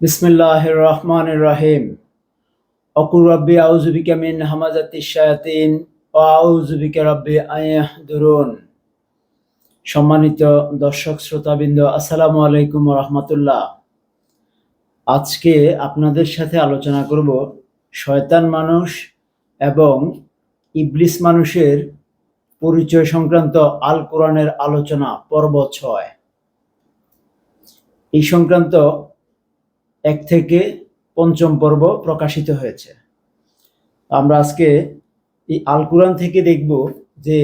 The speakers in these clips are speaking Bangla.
বিসমিল্লাহির রহমানির রহিম। অকুর রব্বি আউযু বিকা মিন হামাযাতিশ শায়াতিন ওয়া আউযু বিকা রব্বি আন ইয়াহদুরুন। সম্মানিত দর্শক শ্রোতাবৃন্দ, আসসালামু আলাইকুম ওয়া রাহমাতুল্লাহ। আজকে আপনাদের সাথে আলোচনা করব শয়তান মানুষ এবং ইবলিস মানুষের পরিচয় সংক্রান্ত আল কোরআনের আলোচনা পর্ব ৬। এই সংক্রান্ত ১ থেকে ৫ম পর্ব প্রকাশিত হয়েছে। আমরা আজকে এই আল কোরআন থেকে দেখব যে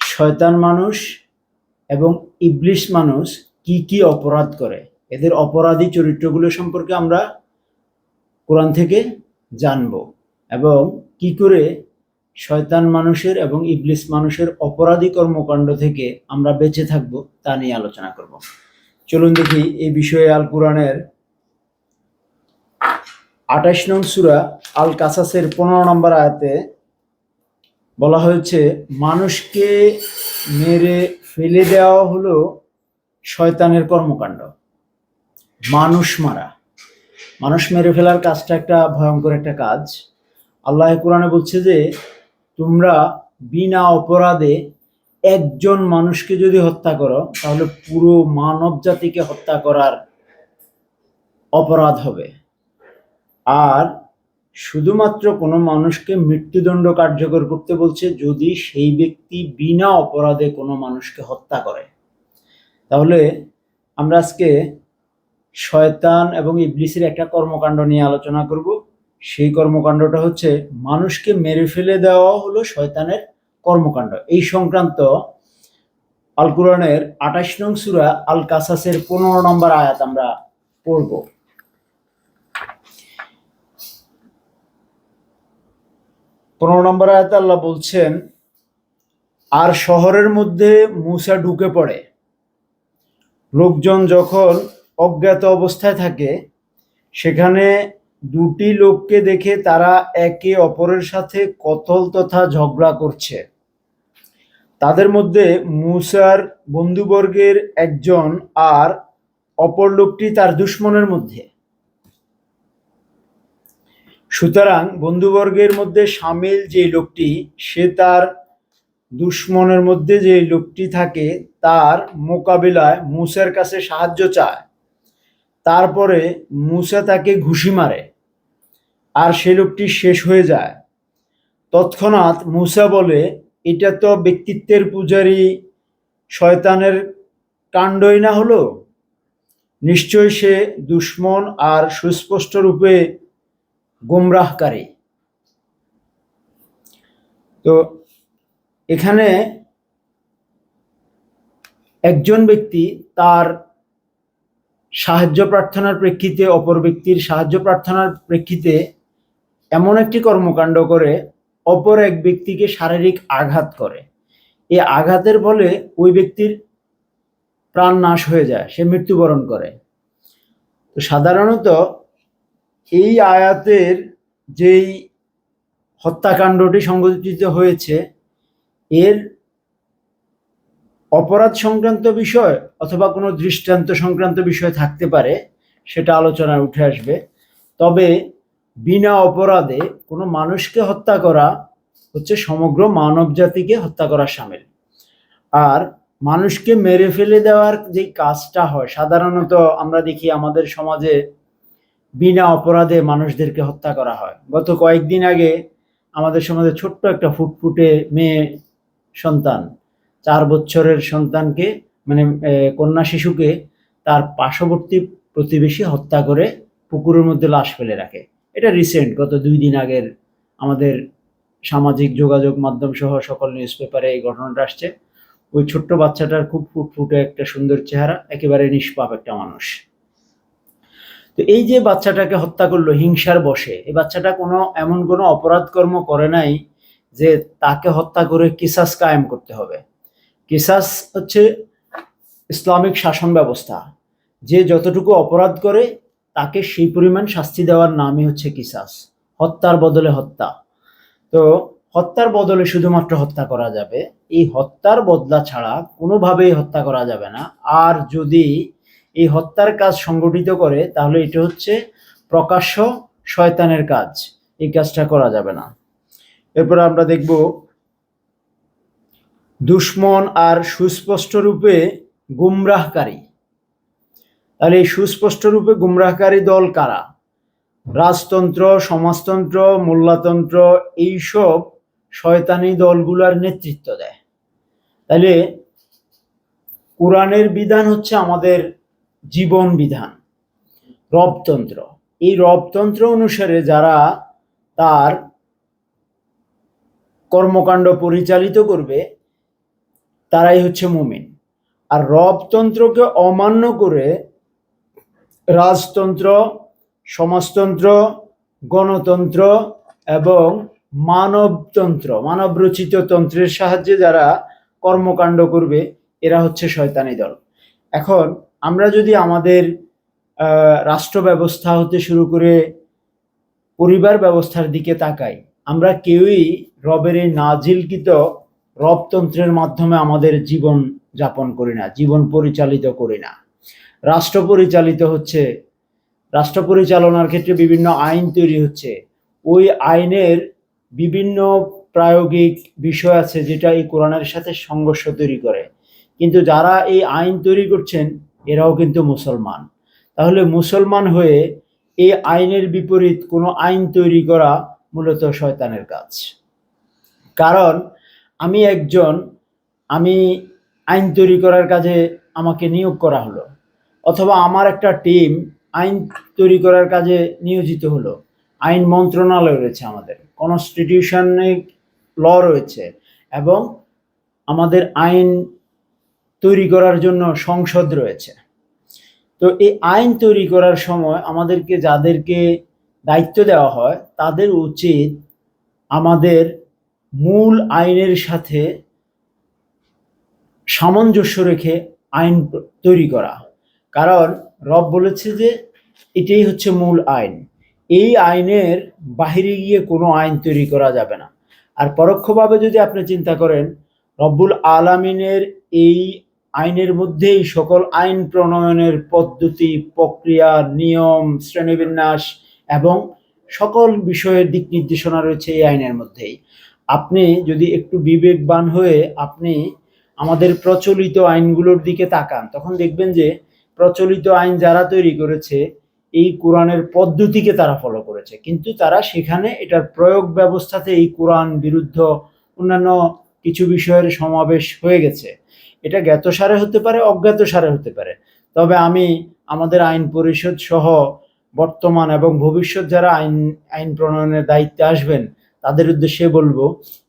শয়তান মানুষ এবং ইবলিস মানুষ কি কি অপরাধ করে, এদের অপরাধী চরিত্রগুলো সম্পর্কে আমরা কোরআন থেকে জানব এবং কি করে শয়তান মানুষের এবং ইবলিস মানুষের অপরাধী কর্মকাণ্ড থেকে আমরা বেঁচে থাকব তা নিয়ে আলোচনা করব। চলুন দেখি এই বিষয়ে আল কোরআনের ২৮ নং সূরা আল কাসাসের ১৫ নম্বর আয়াতে বলা হয়েছে, মানুষকে মেরে ফেলে দেওয়া হলো শয়তানের কর্মকাণ্ড। মানুষ মারা, মানুষ মেরে ফেলার কাজটা একটা ভয়ঙ্কর একটা কাজ। আল্লাহ কোরআনে বলছে যে তোমরা বিনা অপরাধে একজন মানুষকে যদি হত্যা করো তাহলে পুরো মানব জাতিকে হত্যা করার অপরাধ হবে। আর শুধুমাত্র কোনো মানুষকে মৃত্যুদণ্ড কার্যকর করতে বলছে যদি সেই ব্যক্তি বিনা অপরাধে কোনো মানুষকে হত্যা করে। তাহলে আমরা আজকে শয়তান এবং ইবলিসের একটা কর্মকাণ্ড নিয়ে আলোচনা করব। সেই কর্মকাণ্ডটা হচ্ছে মানুষকে মেরে ফেলে দেওয়া হলো শয়তানের কর্মকাণ্ড। এই সংক্রান্ত আল কোরআনের ২৮ নং সূরা আল কাসাসের ১৫ নম্বর আয়াত আমরা পড়ব। ১৫ নম্বর আয়াতে আল্লাহ বলছেন, আর শহরের মধ্যে মূসা ঢুকে পড়ে। লোকজন যখন অজ্ঞাত অবস্থায় থাকে সেখানে দুটি লোককে দেখে তারা একে অপরের সাথে কতল তথা ঝগড়া করছে। তাদের মধ্যে মূসার বন্ধুবর্গের একজন আর অপর লোকটি তার দুশমনের মধ্যে। সুতরাং বন্ধুবর্গের মধ্যে সামিল যে লোকটি সে তার দুশমনের মধ্যে যে লোকটি থাকে তার মোকাবিলায় মূসার কাছে সাহায্য চায়। তারপরে মূসা তাকে ঘুষি মারে আর সে লোকটি শেষ হয়ে যায়। তৎক্ষণাৎ মূসা বলে, এটা তো ব্যক্তিত্বের পূজারী শয়তানের কাণ্ডই না হলো, নিশ্চয় সে দুশমন আর সুস্পষ্ট রূপে গোমরাহকারী। তো এখানে একজন ব্যক্তি তার সাহায্য প্রার্থনার প্রেক্ষিতে অপর ব্যক্তির সাহায্য প্রার্থনার প্রেক্ষিতে এমন একটি কর্মকাণ্ড করে অপর এক ব্যক্তিকে শারীরিক আঘাত করে। এই আঘাতের ফলে ওই ব্যক্তির প্রাণ নাশ হয়ে যায়, সে মৃত্যুবরণ করে। তো সাধারণত এই আয়াতের যেই হত্যাকাণ্ডটি সংঘটিত হয়েছে এর অপরাধ সংক্রান্ত বিষয় অথবা কোনো দৃষ্টান্ত সংক্রান্ত বিষয় থাকতে পারে, সেটা আলোচনায় উঠে আসবে। তবে বিনা অপরাধে কোনো মানুষকে হত্যা করা হচ্ছে সমগ্র মানব জাতিকে হত্যা করার শামিল। আর মানুষকে মেরে ফেলে দেওয়ার যে কাজটা হয় সাধারণত আমরা দেখি আমাদের সমাজে বিনা অপরাধে মানুষদেরকে হত্যা করা হয়। গত কয়েকদিন আগে আমাদের সমাজে ছোট্ট একটা ফুটফুটে মেয়ে সন্তান, ৪ বছরের সন্তানকে মানে কন্যা শিশুকে তার পার্শ্ববর্তী প্রতিবেশী হত্যা করে পুকুরের মধ্যে লাশ ফেলে রাখে। এটা রিসেন্ট, গত ২ দিন আগের আমাদের সামাজিক যোগাযোগ মাধ্যম সহ সকল নিউজ পেপারে এই ঘটনাটা আসছে। ওই ছোট্ট বাচ্চাটার খুব ফুটফুটে একটা সুন্দর চেহারা, একেবারে নিষ্পাপ একটা মানুষ। তো এই যে বাচ্চাটাকে হত্যা করলো হিংসার বশে, এই বাচ্চাটা এমন কোনো অপরাধ কর্ম করে নাই যে তাকে হত্যা করে কিসাস কায়েম করতে হবে। কিসাস হচ্ছে ইসলামিক শাসন ব্যবস্থা, যে যতটুকু অপরাধ করে তাকে সেই পরিমাণ শাস্তি দেওয়ার নামই হচ্ছে কিসাস, হত্যার বদলে হত্যা। তো হত্যার বদলে শুধুমাত্র হত্যা করা যাবে, এই হত্যার বদলা ছাড়া কোনোভাবেই হত্যা করা যাবে না। আর যদি এই হত্যার কাজ সংগঠিত করে, তাহলে এটা হচ্ছে প্রকাশ্য শয়তানের কাজ, এই কাজটা করা যাবে না। এরপর আমরা দেখব দুশমন আর সুস্পষ্ট রূপে গুমরাহকারী। তাহলে এই সুস্পষ্ট রূপে গুমরাহকারী দল কারা? রাজতন্ত্র, সমাজতন্ত্র, মোল্লাতন্ত্র এইসব শয়তানি দলগুলোর নেতৃত্ব দেয়। তাহলে কোরআনের বিধান হচ্ছে আমাদের জীবন বিধান, রবতন্ত্র। এই রবতন্ত্র অনুসারে যারা তার কর্মকাণ্ড পরিচালিত করবে তারাই হচ্ছে মুমিন। আর রবতন্ত্রকে অমান্য করে রাজতন্ত্র, সমাজতন্ত্র, গণতন্ত্র এবং মানবতন্ত্র, মানবরচিত তন্ত্রের সাহায্যে যারা কর্মকাণ্ড করবে এরা হচ্ছে শয়তানি দল। এখন আমরা যদি আমাদের রাষ্ট্র ব্যবস্থা হতে শুরু করে পরিবার ব্যবস্থার দিকে তাকাই, আমরা কেউই রবের এই নাজিলকৃত রবতন্ত্রের মাধ্যমে আমাদের জীবন যাপন করি না, জীবন পরিচালিত করি না। রাষ্ট্র পরিচালিত হচ্ছে, রাষ্ট্র পরিচালনার ক্ষেত্রে বিভিন্ন আইন তৈরি হচ্ছে, ওই আইনের বিভিন্ন প্রায়োগিক বিষয় আছে যেটা এই কোরআনের সাথে সংঘর্ষ তৈরি করে। কিন্তু যারা এই আইন তৈরি করছেন এরাও কিন্তু মুসলমান। তাহলে মুসলমান হয়ে এই আইনের বিপরীত কোনো আইন তৈরি করা মূলত শয়তানের কাজ। কারণ আমি আইন তৈরি করার কাজে আমাকে নিয়োগ করা হলো, অথবা আমার একটা টিম আইন তৈরি করার কাজে নিয়োজিত হলো। আইন মন্ত্রণালয় রয়েছে, আমাদের কনস্টিটিউশনিক ল রয়েছে, এবং আমাদের আইন তৈরি করার জন্য সংসদ রয়েছে। তো এই আইন তৈরি করার সময় আমাদেরকে যাদেরকে দায়িত্ব দেওয়া হয় তাদের উচিত আমাদের মূল আইনের সাথে সামঞ্জস্য রেখে আইন তৈরি করা। কারণ রব বলেছে যে এটাই হচ্ছে মূল আইন, এই আইনের বাহিরে গিয়ে কোনো আইন তৈরি করা যাবে না। আর পরোক্ষভাবে যদি আপনি চিন্তা করেন, রব্বুল আলামিনের এই আইনের মধ্যেই সকল আইন প্রণয়নের পদ্ধতি, প্রক্রিয়া, নিয়ম, শ্রেণীবিন্যাস এবং সকল বিষয়ের দিক নির্দেশনা রয়েছে এই আইনের মধ্যেই। আপনি যদি একটু বিবেকবান হয়ে আপনি আমাদের প্রচলিত আইনগুলোর দিকে তাকান, তখন দেখবেন যে প্রচলিত আইন যারা তৈরি করেছে এই কোরআনের পদ্ধতিকে তারা ফলো করেছে, কিন্তু তারা সেখানে এটার প্রয়োগ ব্যবস্থাতে এই কোরআন বিরুদ্ধ অন্যান্য কিছু বিষয়ের সমাবেশ হয়ে গেছে। এটা জ্ঞাতসারে হতে পারে, অজ্ঞাতসারে হতে পারে। তবে আমি আমাদের আইন পরিষদ সহ বর্তমান এবং ভবিষ্যৎ যারা আইন প্রণয়নের দায়িত্বে আসবেন তাদের উদ্দেশ্যে বলবো,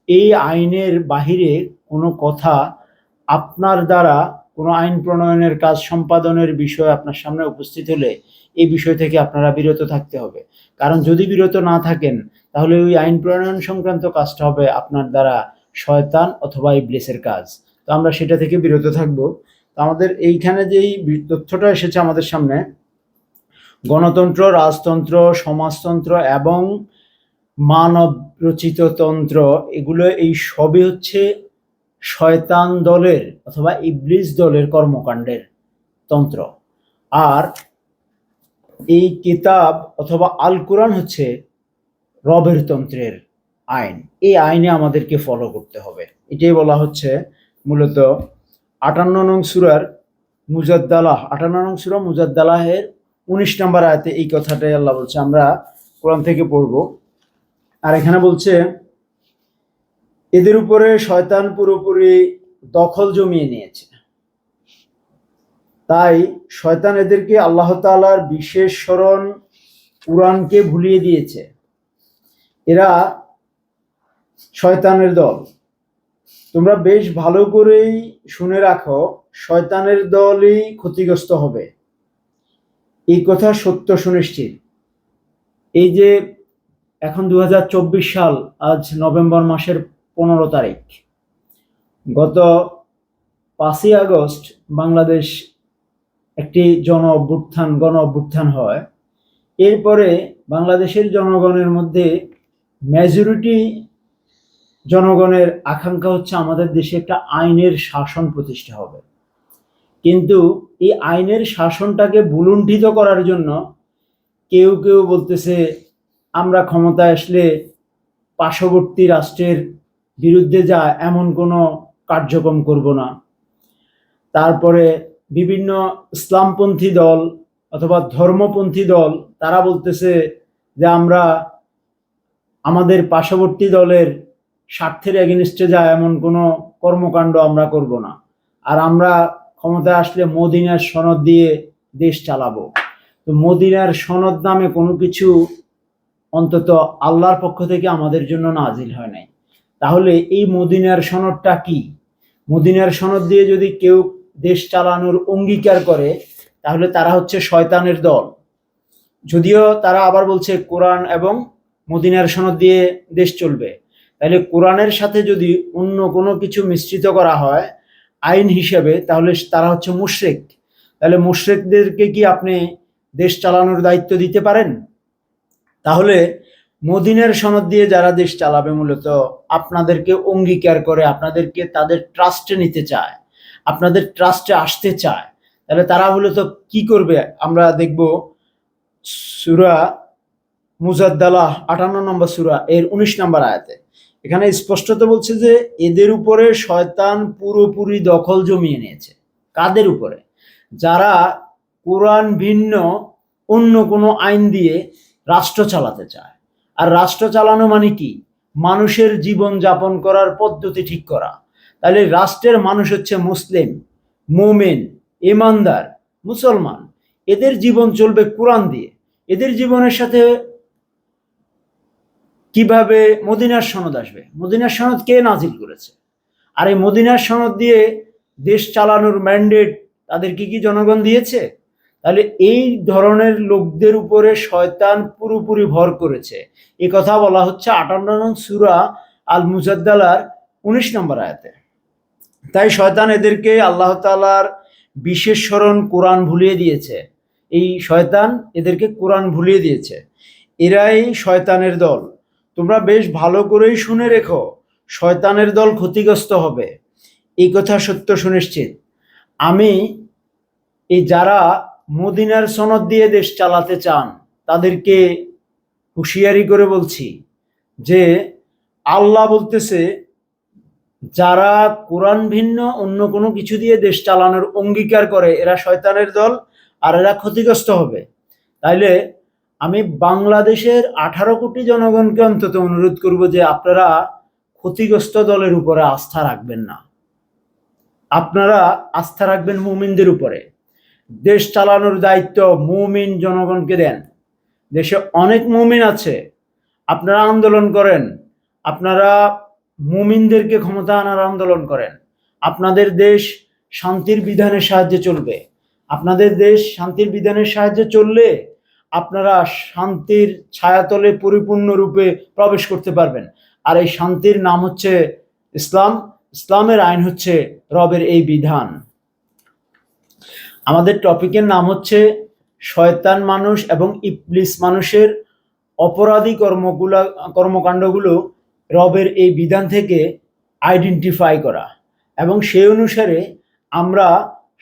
এই আইনের বাহিরে কোনো কথা আপনার দ্বারা কোনো আইন প্রণয়নের কাজ সম্পাদনের বিষয় আপনার সামনে উপস্থিত হলে এই বিষয় থেকে আপনারা বিরত থাকতে হবে। কারণ যদি বিরত না থাকেন তাহলে ওই আইন প্রণয়ন সংক্রান্ত কাজটা হবে আপনার দ্বারা শয়তান অথবা ইবলিসের কাজ। তো আমরা সেটা থেকে বিরত থাকবো। তো আমাদের এইখানে যেই তথ্যটা এসেছে আমাদের সামনে, গণতন্ত্র, রাজতন্ত্র, সমাজতন্ত্র এবং মানব রচিত তন্ত্র, এগুলো এই সবই হচ্ছে শয়তান দলের অথবা ইবলিস দলের কর্মকাণ্ডের তন্ত্র। আর এই কিতাব অথবা আল কোরআন হচ্ছে রবের তন্ত্রের আইন। এই আইনে আমাদেরকে ফলো করতে হবে। এটাই বলা হচ্ছে মূলত 58 নং সূরার মুজাদ্দালাহ, 58 নং সূরা মুজাদ্দালাহের 19 নম্বর আয়াতে এই কথাটাই আল্লাহ বলছে। আমরা কোরআন থেকে পড়ব। আর এখানে বলছে, এদের উপরে শয়তান পুরোপুরি দখল জমিয়ে নিয়েছে, তাই শয়তান এদেরকে আল্লাহ তাআলার বিশেষ স্মরণ কুরআনকে ভুলিয়ে দিয়েছে। এরা শয়তানের দল। তোমরা বেশ ভালো করেই শুনে রাখো, শয়তানের দলই ক্ষতিগ্রস্ত হবে। এই কথা সত্য সুনিশ্চিত। এই যে এখন 2024 সাল, আজ নভেম্বর মাসের 15 তারিখ, গত 5ই আগস্ট বাংলাদেশ একটি গণ অভ্যুত্থান হয়। এরপরে বাংলাদেশের জনগণের মধ্যে মেজরিটি জনগণের আকাঙ্ক্ষা হচ্ছে আমাদের দেশে একটা আইনের শাসন প্রতিষ্ঠা হবে। কিন্তু এই আইনের শাসনটাকে ভুলুণ্ঠিত করার জন্য কেউ কেউ বলতেছে আমরা ক্ষমতায় আসলে পার্শ্ববর্তী রাষ্ট্রের বিরুদ্ধে যায় এমন কোনো কার্যক্রম করব না। তারপরে বিভিন্ন ইসলামপন্থী দল অথবা ধর্মপন্থী দল তারা বলতেছে যে আমরা আমাদের পার্শ্ববর্তী দলের স্বার্থের এগেনিস্টে যায় এমন কোনো কর্মকাণ্ড আমরা করব না, আর আমরা ক্ষমতায় আসলে মদিনার সনদ দিয়ে দেশ চালাবো। তো মদিনার সনদ নামে কোনো কিছু অন্তত আল্লাহর পক্ষ থেকে আমাদের জন্য নাজিল হয় নাই। তাহলে এই মদিনার সনদটা কি? মদিনার সনদ দিয়ে যদি কেউ দেশ চালানোর অঙ্গীকার করে তাহলে তারা হচ্ছে শয়তানের দল। যদিও তারা আবার বলছে কোরআন এবং মদিনার সনদ দিয়ে দেশ চলবে, তাহলে কোরআনের সাথে যদি অন্য কোনো কিছু মিশ্রিত করা হয় আইন হিসেবে তাহলে তারা হচ্ছে মুশরিক। তাহলে মুশরিকদেরকে কি আপনি দেশ চালানোর দায়িত্ব দিতে পারেন? তাহলে মদিনার সনদ দিয়ে যারা দেশ চালাবে মূলত আপনাদেরকে অঙ্গীকার করে, আপনাদেরকে তাদের ট্রাস্টে নিতে চায়, আপনাদের ট্রাস্টে আসতে চায়। তাহলে তারা মূলত কি করবে আমরা দেখব সূরা মুজাদ্দালাহ 58 নম্বর সূরা এর 19 নম্বর আয়াতে। এখানে স্পষ্টত বলছে যে এদের উপরে শয়তান পুরোপুরি দখল জমিয়ে নিয়েছে। কাদের উপরে? যারা কোরআন ভিন্ন অন্য কোনো আইন দিয়ে রাষ্ট্র চালাতে চায়। আর রাষ্ট্র চালানো মানে কি? মানুষের জীবন যাপন করার পদ্ধতি ঠিক করা। তাহলে রাষ্ট্রের মানুষ হচ্ছে মুসলিম, মুমিন, ইমানদার, মুসলমান। এদের জীবন চলবে কোরআন দিয়ে। এদের জীবনের সাথে কিভাবে মদিনার সনদ আসবে? মদিনার সনদ কে নাজিল করেছে? আর এই মদিনার সনদ দিয়ে দেশ চালানোর ম্যান্ডেট তাদেরকে কি জনগণ দিয়েছে? তাহলে এই ধরনের লোকদের উপরে শয়তান পুরোপুরি ভর করেছে। এ কথা বলা হচ্ছে 58 নং সূরা আল মুজাদ্দালার 19 নম্বর আয়াতে। তাই শয়তান এদেরকে আল্লাহ তাআলার বিশেষ স্মরণ কোরআন ভুলিয়ে দিয়েছে। এই শয়তান এদেরকে কোরআন ভুলিয়ে দিয়েছে। এরাই শয়তানের দল। তোমরা বেশ ভালো করেই শুনে রেখো, শয়তানের দল ক্ষতিগ্রস্ত হবে, এই কথা সত্য সুনিশ্চিত। আমি এই যারা মদিনার সনদ দিয়ে দেশ চালাতে চান তাদেরকে হুঁশিয়ারি করে বলছি যে আল্লাহ বলতেছে যারা কোরআন ভিন্ন অন্য কোনো কিছু দিয়ে দেশ চালানোর অঙ্গীকার করে এরা শয়তানের দল আর এরা ক্ষতিগ্রস্ত হবে। তাইলে আমি বাংলাদেশের 18 কোটি জনগণকে অন্তত অনুরোধ করব যে আপনারা ক্ষতিগ্রস্ত দলের উপরে আস্থা রাখবেন না, আপনারা আস্থা রাখবেন মুমিনদের উপরে। দেশ চালানোর দায়িত্ব মুমিন জনগণকে দেন। দেশে অনেক মুমিন আছে, আপনারা আন্দোলন করেন, আপনারা মুমিনদেরকে ক্ষমতা আনার আন্দোলন করেন। আপনাদের দেশ শান্তির বিধানের সাহায্যে চলবে। আপনাদের দেশ শান্তির বিধানের সাহায্যে চললে আপনারা শান্তির ছায়াতলে পরিপূর্ণরূপে প্রবেশ করতে পারবেন। আর এই শান্তির নাম হচ্ছে ইসলাম, ইসলামের আইন হচ্ছে রবের এই বিধান। আমাদের টপিকের নাম হচ্ছে শয়তান মানুষ এবং ইবলিস মানুষের অপরাধী কর্মকাণ্ডগুলো রবের এই বিধান থেকে আইডেন্টিফাই করা এবং সেই অনুসারে আমরা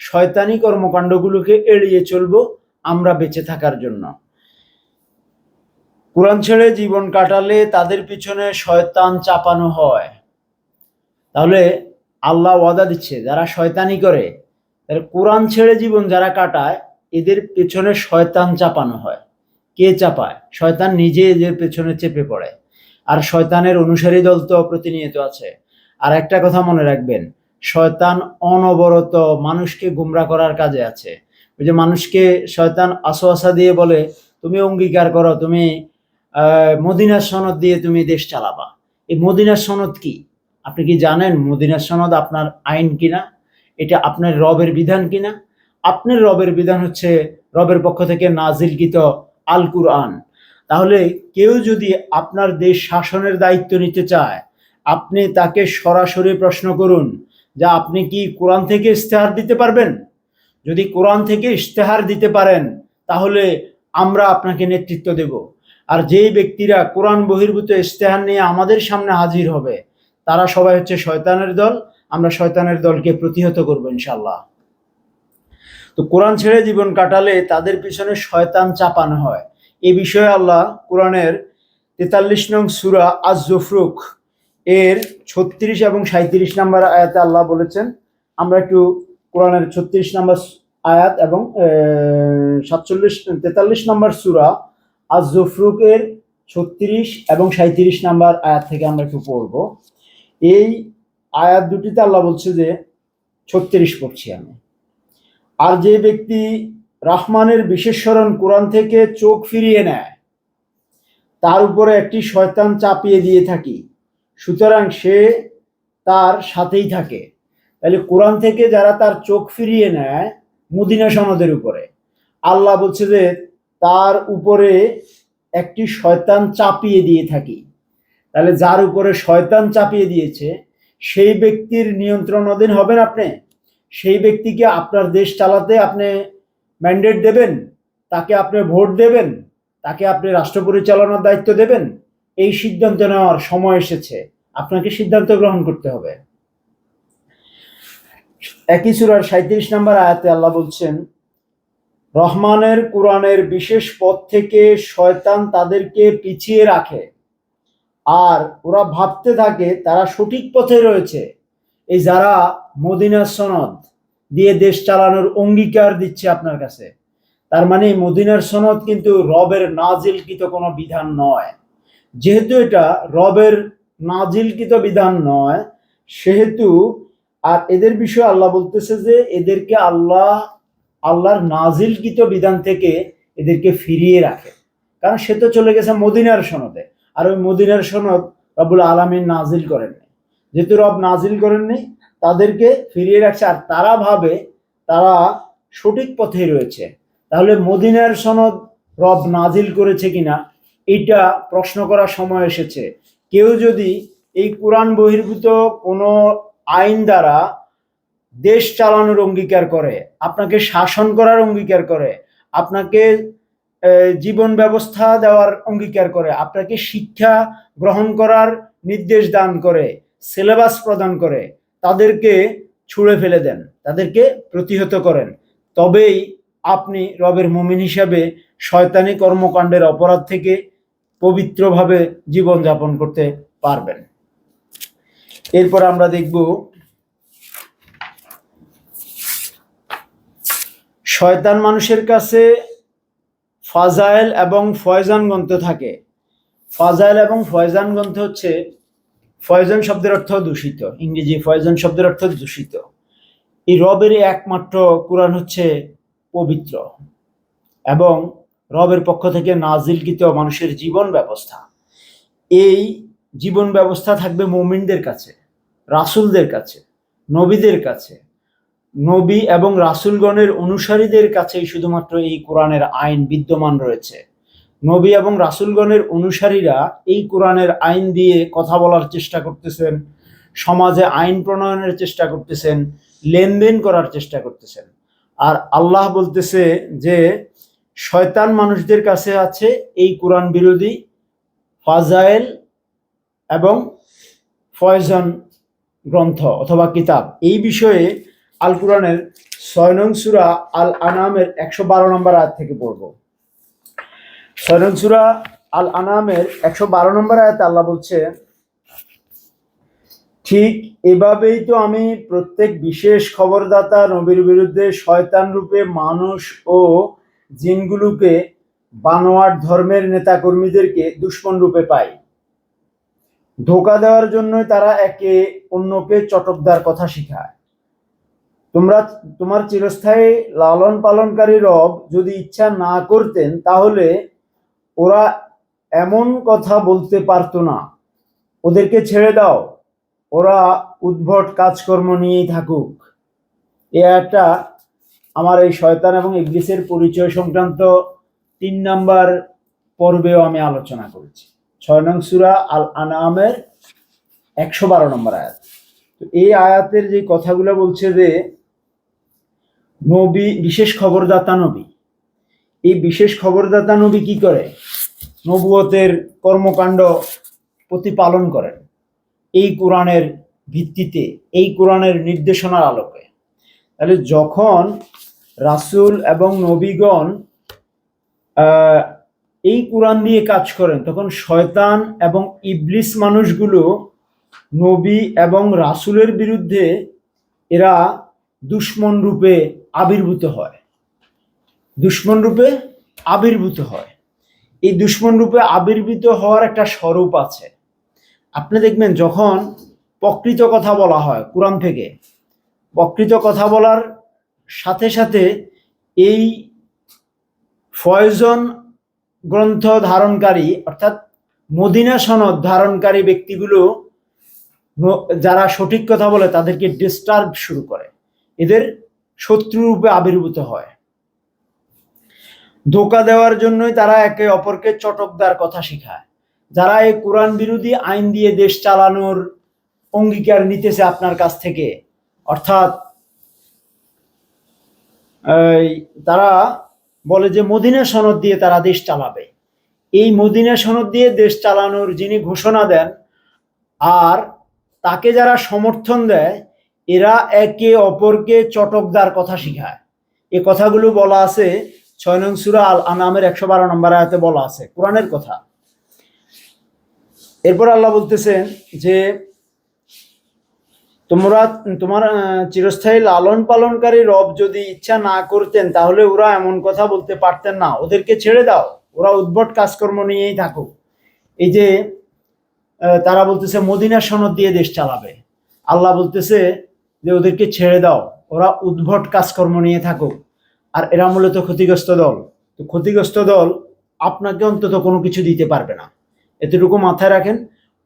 শয়তানি কর্মকাণ্ডগুলোকে এড়িয়ে চলব আমরা বেঁচে থাকার জন্য। কোরআন ছেড়ে জীবন কাটালে তাদের পিছনে শয়তান চাপানো হয়। তাহলে আল্লাহ ওয়াদা দিচ্ছে যারা শয়তানি করে, তাহলে কোরআন ছেড়ে জীবন যারা কাটায় এদের পেছনে শয়তান চাপানো হয়। কে চাপায়? শয়তান নিজে এদের পেছনে চেপে পড়ে। আর শয়তানের অনুসারী দল তো প্রতিনিয়ত আছে। আর একটা কথা মনে রাখবেন, শয়তান অনবরত মানুষকে গুমরা করার কাজে আছে। ওই যে মানুষকে শয়তান আশোয়াশা দিয়ে বলে তুমি অঙ্গীকার করো, তুমি মদিনার সনদ দিয়ে তুমি দেশ চালাবা। এই মদিনার সনদ কি? আপনি কি জানেন মদিনার সনদ আপনার আইন কিনা? এটা আপনার রবের বিধান কিনা? আপনার রবের বিধান হচ্ছে রবের পক্ষ থেকে নাজিলকৃত আল কুরআন। তাহলে কেউ যদি আপনার দেশ শাসনের দায়িত্ব নিতে চায় আপনি তাকে সরাসরি প্রশ্ন করুন যে আপনি কি কোরআন থেকে ইস্তেহার দিতে পারবেন? যদি কোরআন থেকে ইস্তেহার দিতে পারেন তাহলে আমরা আপনাকে নেতৃত্ব দেব। আর যেই ব্যক্তিরা কোরআন বহির্ভূত ইস্তেহার নিয়ে আমাদের সামনে হাজির হবে তারা সবাই হচ্ছে শয়তানের দল। আমরা শয়তানের দলকে প্রতিহত করব ইনশাআল্লাহ। তো কোরআন ছেড়ে জীবন কাটালে তাদের পিছনে শয়তান চাপানো হয়। এই বিষয়ে আল্লাহ কোরআনের 43 নং সূরা আজ-জুফরুখ এর 36 এবং 37 নম্বর আয়াতে আল্লাহ বলেছেন। আমরা একটু কোরআনের 36 নম্বর আয়াত এবং 43 নম্বর সূরা আজ-জুফরুখ এর 36 এবং 37 নম্বর আয়াত থেকে আমরা একটু পড়ব। এই আয়াত দুটিতে আল্লাহ বলছে যে, 36 পড়ছি আমি। আর যে ব্যক্তি রহমানের বিশেষ স্মরণ কোরআন থেকে চোখ ফিরিয়ে নেয়, তার উপরে একটি শয়তান চাপিয়ে দিয়ে থাকি, সুতরাং সে তার সাথেই থাকে। তাহলে কোরআন থেকে যারা তার চোখ ফিরিয়ে নেয় মদিনা সনদের উপরে, আল্লাহ বলছে যে তার উপরে একটি শয়তান চাপিয়ে দিয়ে থাকি। তাহলে যার উপরে শয়তান চাপিয়ে দিয়েছে সেই ব্যক্তির নিয়ন্ত্রণ অধীন হবেন আপনি? সেই ব্যক্তিকে আপনার দেশ চালাতে আপনি ম্যান্ডেট দেবেন? তাকে আপনি ভোট দেবেন? তাকে আপনি রাষ্ট্র পরিচালনার দায়িত্ব দেবেন? এই সিদ্ধান্ত নেওয়ার সময় এসেছে, আপনাকে সিদ্ধান্ত গ্রহণ করতে হবে। একই সূরার 37 নম্বর আয়াতে আল্লাহ বলছেন, রহমানের কোরআনের বিশেষ পথ থেকে শয়তান তাদেরকে পিছিয়ে রাখে আর ওরা ভাবতে থাকে তারা সঠিক পথে রয়েছে। এই যারা মদিনার সনদ দিয়ে দেশ চালানোর অঙ্গীকার দিচ্ছে আপনার কাছে, তার মানে মদিনার সনদ কিন্তু রবের নাজিলকৃত কোনো বিধান নয়। যেহেতু এটা রবের নাজিলকৃত বিধান নয়, সেহেতু আর এদের বিষয়ে আল্লাহ বলতেছে যে এদেরকে আল্লাহর নাজিলকৃত বিধান থেকে এদেরকে ফিরিয়ে রাখে, কারণ সে তো চলে গেছে মদিনার সনদে, আর ওই মদিনার সনদ রব্বুল আলামিন নাজিল করেননি। যেহেতু রব নাজিল করেননি, তাদেরকে ফিরিয়ে রাখছে আর তারা ভাবে তারা সঠিক পথে রয়েছে। তাহলে মদিনার সনদ রব নাজিল করেছে কিনা এটা প্রশ্ন করার সময় এসেছে। কেউ যদি এই কোরআন বহির্ভূত কোনো আইন দ্বারা দেশ চালানোর অঙ্গীকার করে, আপনাকে শাসন করার অঙ্গীকার করে, আপনাকে জীবন ব্যবস্থা দেওয়ার অঙ্গীকার করে, আপনাকে শিক্ষা গ্রহণ করার নির্দেশ দান করে, সিলেবাস প্রদান করে, তাদেরকে ছুঁড়ে ফেলে দেন, তাদেরকে প্রতিহত করেন, তবেই আপনি রবের মুমিন হিসাবে শয়তানি কর্মকাণ্ডের অপরাধ থেকে পবিত্রভাবে জীবনযাপন করতে পারবেন। এরপর আমরা দেখব শয়তান মানুষের কাছে ফাজাইল এবং ফয়জান গ্রন্থ থাকে। ফাজাইল এবং ফয়জান গ্রন্থ হচ্ছে, ফয়জান শব্দের অর্থ দূষিত, ইংরেজি ফয়জান শব্দের অর্থ দূষিত। এই রবের একমাত্র কোরআন হচ্ছে পবিত্র এবং রবের পক্ষ থেকে নাজিলকৃত মানুষের জীবন ব্যবস্থা। এই জীবন ব্যবস্থা থাকবে মুমিনদের কাছে, রাসূলদের কাছে, নবীদের কাছে। নবী এবং রাসূলগণের অনুসারীদের কাছেই শুধুমাত্র এই কোরআনের আইন বিদ্যমান রয়েছে। নবী এবং রাসূলগণের অনুসারীরা এই কোরআনের আইন দিয়ে কথা বলার চেষ্টা করতেছেন, সমাজে আইন প্রণয়নের চেষ্টা করতেছেন, লেনদেন করার চেষ্টা করতেছেন। আর আল্লাহ বলতেছে যে শয়তান মানুষদের কাছে আছে এই কোরআন বিরোধী ফাজাইল এবং ফয়জান গ্রন্থ অথবা কিতাব। এই বিষয়ে আল কোরআনের 6 নং সূরা আল আনামের 112 নম্বর আয়াত থেকে পড়ব। 6 নং সূরা আল আনামের 112 নম্বর আয়াতে আল্লাহ বলছে, ঠিক এভাবেই তো আমি প্রত্যেক বিশেষ খবরদাতা নবীর বিরুদ্ধে শয়তান রূপে মানুষ ও জিনগুলোকে বানোয়াট ধর্মের নেতাকর্মীদেরকে দুশমন রূপে পাই। ধোঁকা দেওয়ার জন্যই তারা একে অন্যকে চটকদার কথা শিখায়। তোমার চিরস্থায়ী লালন পালনকারী রব যদি ইচ্ছা না করতেন তাহলে ওরা এমন কথা বলতে পারতো না। ওদেরকে ছেড়ে দাও, ওরা উদ্ভট কাজকর্ম নিয়েই থাকুক। এ একটা আমার এই শয়তান এবং ইবলিসের পরিচয় সংক্রান্ত 3 নম্বর পর্বেও আমি আলোচনা করেছি। 6 নং সূরা আল আনামের 112 নম্বর আয়াত। তো এই আয়াতের যে কথাগুলো বলছে যে নবী বিশেষ খবরদাতা নবী, এই বিশেষ খবরদাতা নবী কি করে? নবুয়তের কর্মকাণ্ড প্রতিপালন করেন এই কোরআনের ভিত্তিতে, এই কোরআনের নির্দেশনার আলোকে। তাহলে যখন রাসূল এবং নবীগণ এই কোরআন দিয়ে কাজ করেন, তখন শয়তান এবং ইবলিস মানুষগুলো নবী এবং রাসূলের বিরুদ্ধে এরা দুশ্মন রূপে আবির্ভূত হয়। দুশ্মন রূপে আবির্ভূত হয়। এই দুশ্মন রূপে আবির্ভূত হওয়ার একটা স্বরূপ আছে। আপনি দেখবেন যখন প্রকৃত কথা বলা হয় কোরআন থেকে, প্রকৃত কথা বলার সাথে সাথে এই ফয়জন গ্রন্থ ধারণকারী অর্থাৎ মদিনা সনদ ধারণকারী ব্যক্তিগুলো যারা সঠিক কথা বলে তাদেরকে ডিস্টার্ব শুরু করে, এদের শত্রু রূপে আবির্ভূত হয়। ধোঁকা দেওয়ার জন্যই তারা একে অপরকে চটকদার কথা শেখায়। যারা এই কোরআন বিরোধী আইন দিয়ে দেশ চালানোর অঙ্গীকার নিতেছে আপনার কাছ থেকে, অর্থাৎ তারা বলে যে মদিনা সনদ দিয়ে তারা দেশ চালাবে। এই মদিনা সনদ দিয়ে দেশ চালানোর যিনি ঘোষণা দেন আর তাকে যারা সমর্থন দেয়, এরা একে অপরকে চটকদার কথা শিখায়। এই কথাগুলো বলা আছে 6 নং সূরা আল আনামের 112 নম্বর আয়াতে বলা আছে, কোরআনের কথা। এরপর আল্লাহ বলতেছেন যে তোমার চিরস্থায়ী লালন পালনকারী রব যদি ইচ্ছা না করতেন তাহলে ওরা এমন কথা বলতে পারতেন না। ওদেরকে ছেড়ে দাও, ওরা উদ্ভট কাজকর্ম নিয়েই থাকুক। এই যে তারা বলতেছে মদিনা সনদ দিয়ে দেশ চালাবে, আল্লাহ বলতেছে যে ওদেরকে ছেড়ে দাও, ওরা উদ্ভট কাজকর্ম নিয়ে থাকুক। আর এরা মূলত ক্ষতিগ্রস্ত দল। তো ক্ষতিগ্রস্ত দল আপনাকে অন্তত কোনো কিছু দিতে পারবে না, এতটুকু মাথায় রাখেন।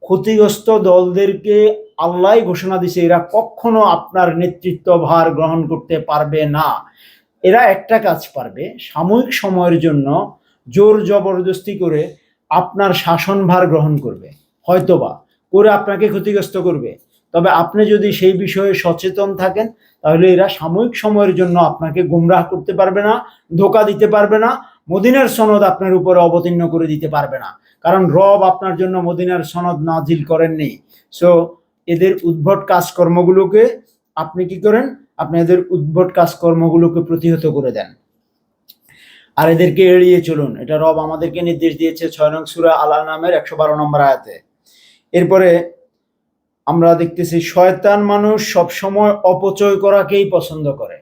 ক্ষতিগ্রস্ত দলদেরকে আল্লাহ ঘোষণা দিছে এরা কখনো আপনার নেতৃত্ব ভার গ্রহণ করতে পারবে না। এরা একটা কাজ পারবে, সাময়িক সময়ের জন্য জোর জবরদস্তি করে আপনার শাসনভার গ্রহণ করবে, হয়তোবা করে আপনাকে ক্ষতিগ্রস্ত করবে। তবে আপনি যদি সেই বিষয়ে সচেতন থাকেন তাহলে এরা সাময়িক সময়ের জন্য আপনাকে গুমরাহ করতে পারবে না, ধোঁকা দিতে পারবে না, মদিনার সনদ আপনার উপরে অবতীর্ণ করে দিতে পারবে না। কারণ রব আপনার জন্য মদিনার সনদ নাজিল করেননি। সো এদের উদ্ভট কাজকর্মগুলোকে আপনি কি করেন, আপনি এদের উদ্ভট কাজকর্মগুলোকে প্রতিহত করে দেন আর এদেরকে এড়িয়ে চলুন। এটা রব আমাদেরকে নির্দেশ দিয়েছে 6 নং সূরা আল আনামের 112 নম্বর আয়াতে। এরপরে আমরা দেখতেছি শয়তান মানুষ সবসময় অপচয় করাকেই পছন্দ করে।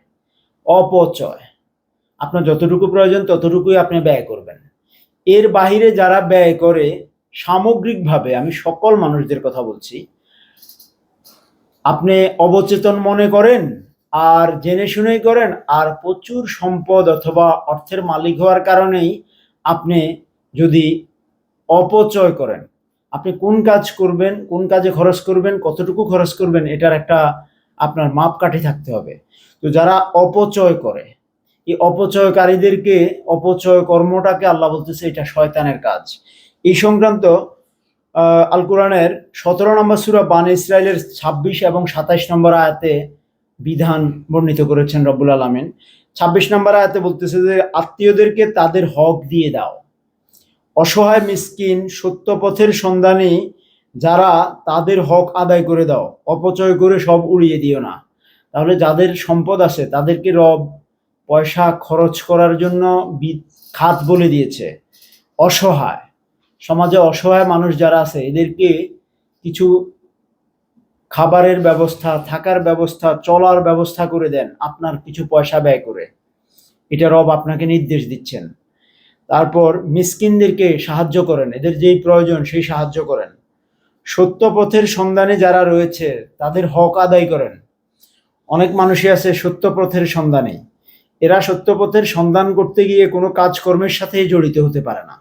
অপচয়, আপনার যতটুকু প্রয়োজন ততটুকুই আপনি ব্যয় করবেন। এর বাহিরে যারা ব্যয় করে সামগ্রিকভাবে, আমি সকল মানুষদের কথা বলছি, আপনি অবচেতন মনে করেন আর জেনে শুনেই করেন, আর প্রচুর সম্পদ অথবা অর্থের মালিক হওয়ার কারণেই আপনি যদি অপচয় করেন, আপনি কোন কাজ করবেন, কোন কাজে খরচ করবেন, কতটুকু খরচ করবেন, এটার একটা আপনার মাপকাঠি থাকতে হবে। তো যারা অপচয় করে, এই অপচয়কারীদেরকে, অপচয় কর্মটাকে আল্লাহ বলতেছে এটা শয়তানের কাজ। এই সংক্রান্ত আল কোরআনের 17 নম্বর সূরা বানী ইসরাইলের 26 এবং 27 নম্বর আয়াতে বিধান বর্ণিত করেছেন রব্বুল আলামিন। 26 নম্বর আয়াতে বলতেছে যে আত্মীয়দেরকে তাদের হক দিয়ে দাও, অসহায় মিসকিন সত্য পথের সন্ধানী যারা তাদের হক আদায় করে দাও, অপচয় করে সব উড়িয়ে দিও না। তাহলে যাদের সম্পদ আছে তাদেরকে রব পয়সা খরচ করার জন্য খাত বলে দিয়েছে। অসহায়, সমাজে অসহায় মানুষ যারা আছে এদেরকে কিছু খাবারের ব্যবস্থা, থাকার ব্যবস্থা, চলার ব্যবস্থা করে দেন আপনার কিছু পয়সা ব্যয় করে। এটা রব আপনাকে নির্দেশ দিচ্ছেন। তারপর মিসকিনদেরকে সাহায্য করেন, এদের যেই প্রয়োজন সেই সাহায্য করেন। সত্য পথের সন্ধানে যারা রয়েছে তাদের হক আদায় করেন। অনেক মানুষই আছে সত্য পথের সন্ধানে, এরা সত্য পথের সন্ধান করতে গিয়ে কোনো কাজকর্মের সাথেই জড়িত হতে পারে না।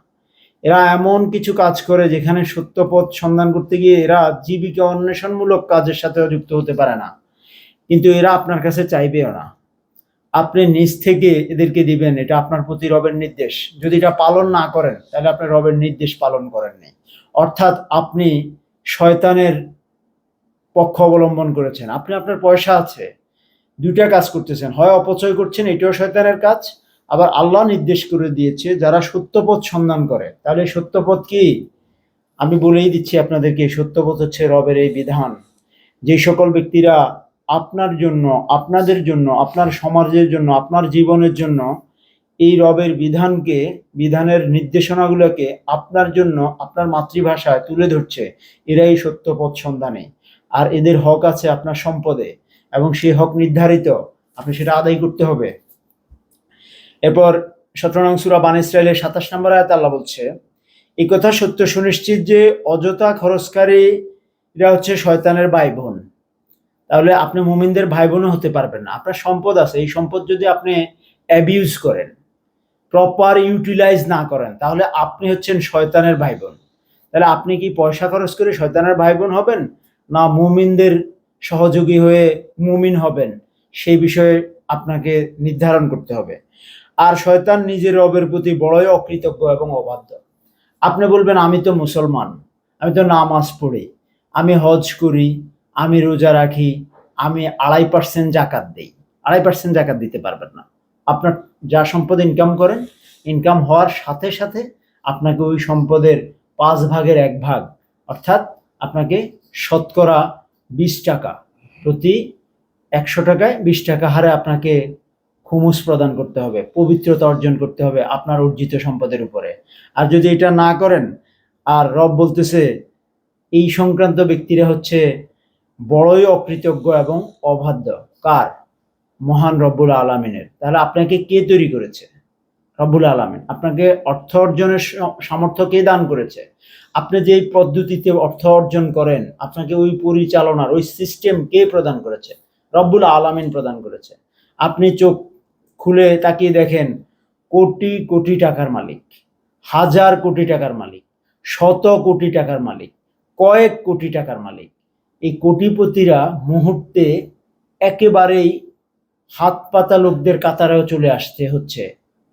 এরা এমন কিছু কাজ করে যেখানে সত্য পথ সন্ধান করতে গিয়ে এরা জীবিকা অন্বেষণমূলক কাজের সাথেও যুক্ত হতে পারে না, কিন্তু এরা আপনার কাছে চাইবেও না। আপনি নিজ থেকে এদেরকে দিবেন, এটা আপনার প্রতি রবের নির্দেশ। যদি এটা পালন না করেন তাহলে আপনি রবের নির্দেশ পালন করেননি, অর্থাৎ আপনি শয়তানের পক্ষ অবলম্বন করেছেন। আপনি আপনার পয়সা আছে, দুইটা কাজ করতেছেন, হয় অপচয় করছেন, এটাও শয়তানের কাজ, আবার আল্লাহ নির্দেশ করে দিয়েছে যারা সত্যপথ সন্ধান করে। তাহলে সত্যপথ কি আমি বলেই দিচ্ছি আপনাদেরকে, সত্যপথ হচ্ছে রবের এই বিধান। যে সকল ব্যক্তিরা আপনার জন্য, আপনাদের জন্য, আপনার সমাজের জন্য, আপনার জীবনের জন্য এই রবের বিধানের নির্দেশনাগুলোকে আপনার জন্য আপনার মাতৃভাষায় তুলে ধরছে, এরাই সত্য পথ সন্ধানে। আর এদের হক আছে আপনার সম্পদে, এবং সেই হক নির্ধারিত, আপনি সেটা আদায় করতে হবে। এরপর 17 নং সূরা বানী ইসরাঈলের 27 নম্বর আয়াতে আল্লাহ বলছে, এই কথা সত্য সুনিশ্চিত যে অযথা খরচকারীরা হচ্ছে শয়তানের ভাই বোন। তাহলে আপনি মুমিনদের ভাই বোনও হতে পারবেন না। আপনার সম্পদ আছে, এই সম্পদ যদি আপনি অ্যাবিউজ করেন, প্রপার ইউটিলাইজ না করেন, তাহলে আপনি হচ্ছেন শয়তানের ভাই বোন। তাহলে আপনি কি পয়সা খরচ করে শয়তানের ভাই বোন হবেন, না মুমিনদের সহযোগী হয়ে মুমিন হবেন, সেই বিষয়ে আপনাকে নির্ধারণ করতে হবে। আর শয়তান নিজের রবের প্রতি বড়ই অকৃতজ্ঞ এবং অবাধ্য। আপনি বলবেন, আমি তো মুসলমান, আমি তো নামাজ পড়ি, আমি হজ করি, আমি রোজা রাখি, আমি 2.5% জাকাত দিই। 2.5% জাকাত দিতে পারবেন না। আপনার যা সম্পদ ইনকাম করেন, ইনকাম হওয়ার সাথে সাথে আপনাকে ওই সম্পদের 5 ভাগের 1 ভাগ, অর্থাৎ আপনাকে শতকরা 20 টাকা, প্রতি 100 টাকায় 20 টাকা হারে আপনাকে খুমুস প্রদান করতে হবে, পবিত্রতা অর্জন করতে হবে আপনার অর্জিত সম্পদের উপরে। আর যদি এটা না করেন, আর রব বলতেছে এই সংক্রান্ত ব্যক্তিরা হচ্ছে বড়ই অকৃতজ্ঞ এবং অবাধ্য। কার? মহান রব্বুল আলামিনের। তাহলে আপনাকে কে তৈরি করেছে? রব্বুল আলামিন। আপনাকে অর্থ অর্জনের সামর্থ্য কে দান করেছে? আপনি যেই পদ্ধতিতে অর্থ অর্জন করেন, আপনাকে ওই পরিচালনার ওই সিস্টেম কে প্রদান করেছে? রব্বুল আলামিন প্রদান করেছে। আপনি চোখ খুলে তাকিয়ে দেখেন, কোটি কোটি টাকার মালিক, হাজার কোটি টাকার মালিক, শত কোটি টাকার মালিক, কয়েক কোটি টাকার মালিক, এই কোটিপতিরা মুহূর্তে একেবারেই হাত পাতা লোকদের কাতারেও চলে আসতে হচ্ছে।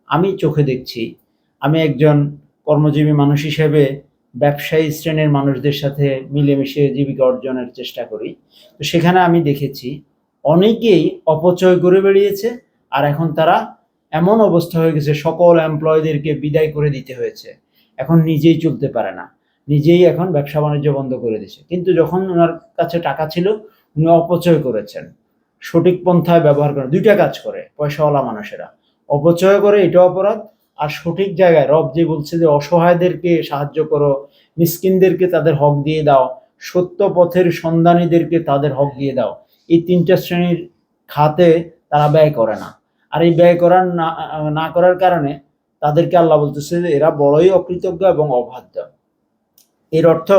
আমি চোখে দেখছি। আমি একজন কর্মজীবী মানুষ হিসেবে ব্যবসায়ী শ্রেণীর মানুষদের সাথে মিলেমিশে জীবিকা অর্জনের চেষ্টা করি। তো সেখানে আমি দেখেছি অনেকেই অপচয় করে বেরিয়েছে, আর এখন তারা এমন অবস্থা হয়ে গেছে, সকল এমপ্লয়ীদেরকে বিদায় করে দিতে হয়েছে। এখন নিজেই চলতে পারে না, নিজেই এখন ব্যবসা বাণিজ্য বন্ধ করে দিয়েছে। কিন্তু যখন ওনার কাছে টাকা ছিল, উনি অপচয় করেছেন। সঠিক পন্থায় ব্যবহার করে, দুইটা কাজ করে পয়সাওয়ালা মানুষেরা, অপচয় করে, এটা অপরাধ। আর সঠিক জায়গায় রব যে বলছে যে অসহায়দেরকে সাহায্য করো, মিসকিনদেরকে তাদের হক দিয়ে দাও, সত্য পথের সন্ধানীদেরকে তাদের হক দিয়ে দাও, এই 3টা শ্রেণীর খাতে তারা ব্যয় করে না। আর এই ব্যয় করার না করার কারণে তাদেরকে আল্লাহ বলতেছে যে এরা বড়ই অকৃতজ্ঞ এবং অবাধ্য। এর অর্থ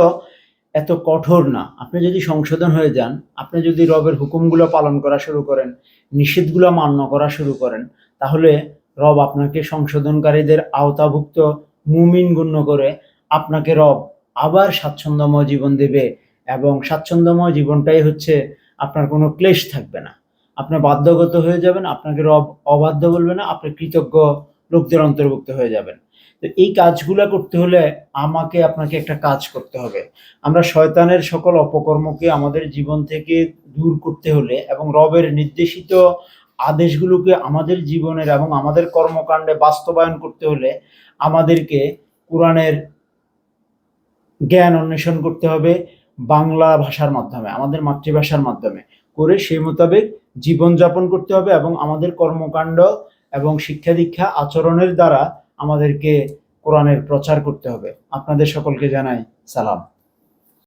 এত কঠোর না। আপনি যদি সংশোধন হয়ে যান, আপনি যদি রবের হুকুমগুলো পালন করা শুরু করেন, নিষেধগুলো মান্য করা শুরু করেন, তাহলে রব আপনাকে সংশোধনকারীদের আওতাভুক্ত মুমিন গণ্য করে আপনাকে রব আবার স্বাচ্ছন্দ্যময় জীবন দেবে। এবং স্বাচ্ছন্দ্যময় জীবনটাই হচ্ছে আপনার কোনো ক্লেশ থাকবে না। আপনি বাধ্যগত হয়ে যাবেন, আপনাকে রব অবাধ্য বলবে না, আপনি কৃতজ্ঞ লোকদের অন্তর্ভুক্ত হয়ে যাবেন। তো এই কাজগুলো করতে হলে আমাকে আপনাকে একটা কাজ করতে হবে। আমরা শয়তানের সকল অপকর্মকে আমাদের জীবন থেকে দূর করতে হলে এবং রবের নির্দেশিত আদেশগুলোকে আমাদের জীবনের এবং আমাদের কর্মকাণ্ডে বাস্তবায়ন করতে হলে আমাদেরকে কোরআনের জ্ঞান অন্বেষণ করতে হবে বাংলা ভাষার মাধ্যমে, আমাদের মাতৃভাষার মাধ্যমে করে সেই মোতাবেক জীবনযাপন করতে হবে, এবং আমাদের কর্মকাণ্ড এবং শিক্ষা দীক্ষা আচরণের দ্বারা আমাদেরকে কোরআনের প্রচার করতে হবে। আপনাদের সকলকে জানাই সালাম।